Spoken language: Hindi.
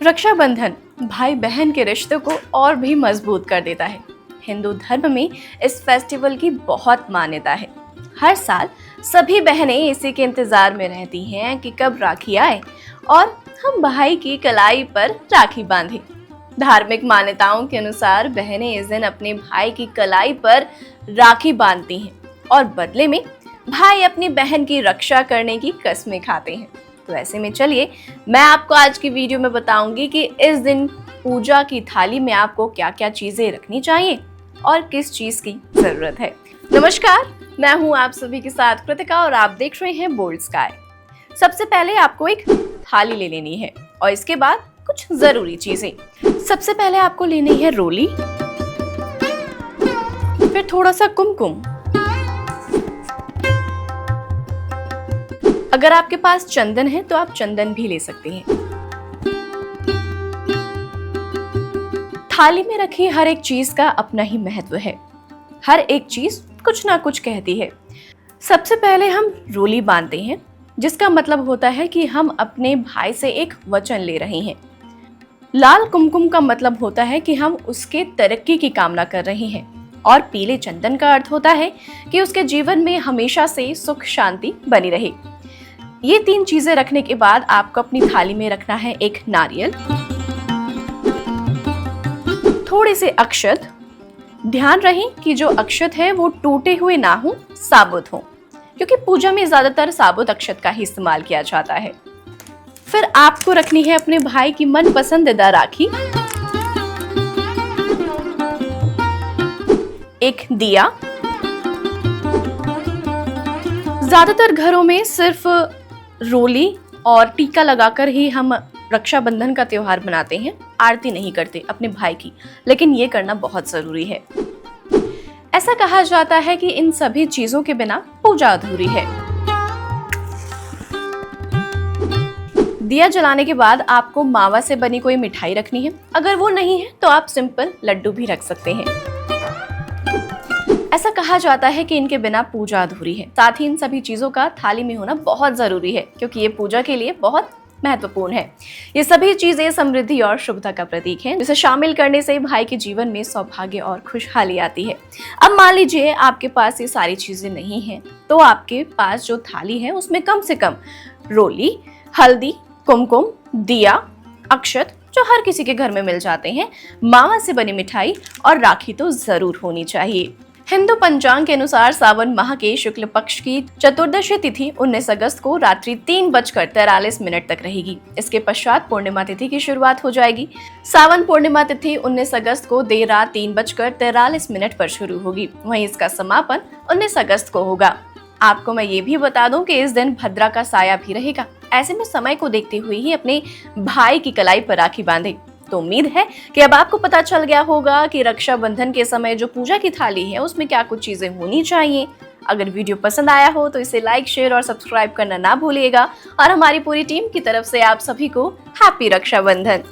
रक्षाबंधन भाई बहन के रिश्ते को और भी मजबूत कर देता है। हिंदू धर्म में इस फेस्टिवल की बहुत मान्यता है। हर साल सभी बहनें इसी के इंतजार में रहती हैं कि कब राखी आए और हम भाई की कलाई पर राखी बांधें। धार्मिक मान्यताओं के अनुसार बहनें इस दिन अपने भाई की कलाई पर राखी बांधती हैं और बदले में भाई अपनी बहन की रक्षा करने की कसमें खाते हैं। तो ऐसे में चलिए मैं आपको आज की वीडियो में बताऊंगी कि इस दिन पूजा की थाली में आपको क्या क्या चीजें रखनी चाहिए और किस चीज की जरूरत है। नमस्कार, मैं हूं आप सभी के साथ कृतिका और आप देख रहे हैं बोल्ड स्काई। सबसे पहले आपको एक थाली ले लेनी है और इसके बाद कुछ जरूरी चीजें। सबसे पहले आपको लेनी है रोली, फिर थोड़ा सा कुमकुम। अगर आपके पास चंदन है तो आप चंदन भी ले सकते हैं। थाली में रखी हर एक चीज का अपना ही महत्व है। हर एक चीज कुछ ना कुछ कहती है। सबसे पहले हम रोली बांधते हैं, जिसका मतलब होता है कि हम अपने भाई से एक वचन ले रहे हैं। लाल कुमकुम का मतलब होता है कि हम उसके तरक्की की कामना कर रहे हैं और पीले चंदन का अर्थ होता है कि उसके जीवन में हमेशा से सुख शांति बनी रहे। ये तीन चीजें रखने के बाद आपको अपनी थाली में रखना है एक नारियल, थोड़े से अक्षत। ध्यान रहे कि जो अक्षत है वो टूटे हुए ना हो, साबुत हो, क्योंकि पूजा में ज्यादातर साबुत अक्षत का ही इस्तेमाल किया जाता है। फिर आपको रखनी है अपने भाई की मन पसंदीदा राखी, एक दिया। ज्यादातर घरों में सिर्फ रोली और टीका लगाकर ही हम रक्षाबंधन का त्योहार मनाते हैं, आरती नहीं करते अपने भाई की, लेकिन ये करना बहुत जरूरी है। ऐसा कहा जाता है कि इन सभी चीजों के बिना पूजा अधूरी है। दिया जलाने के बाद आपको मावा से बनी कोई मिठाई रखनी है। अगर वो नहीं है तो आप सिंपल लड्डू भी रख सकते हैं। ऐसा कहा जाता है कि इनके बिना पूजा अधूरी है। साथ ही इन सभी चीजों का थाली में होना बहुत जरूरी है, क्योंकि ये पूजा के लिए बहुत महत्वपूर्ण है। ये सभी चीजें समृद्धि और शुभता का प्रतीक हैं, जिसे शामिल करने से भाई के जीवन में सौभाग्य और खुशहाली आती है। अब मान लीजिए आपके पास ये सारी चीजें नहीं हैं, तो आपके पास जो थाली है उसमें कम से कम रोली, हल्दी, कुमकुम, दिया, अक्षत जो हर किसी के घर में मिल जाते हैं, मावा से बनी मिठाई और राखी तो जरूर होनी चाहिए। हिंदू पंचांग के अनुसार सावन माह के शुक्ल पक्ष की चतुर्दशी तिथि 19 अगस्त को रात्रि 3:43 तक रहेगी। इसके पश्चात पूर्णिमा तिथि की शुरुआत हो जाएगी। सावन पूर्णिमा तिथि 19 अगस्त को देर रात 3:43 पर शुरू होगी। वहीं इसका समापन 19 अगस्त को होगा। आपको मैं ये भी बता दूं कि इस दिन भद्रा का साया भी रहेगा। ऐसे में समय को देखते हुए ही अपने भाई की कलाई पर राखी बांधे। तो उम्मीद है कि अब आपको पता चल गया होगा कि रक्षाबंधन के समय जो पूजा की थाली है उसमें क्या कुछ चीजें होनी चाहिए। अगर वीडियो पसंद आया हो तो इसे लाइक, शेयर और सब्सक्राइब करना ना भूलिएगा। और हमारी पूरी टीम की तरफ से आप सभी को हैप्पी रक्षाबंधन।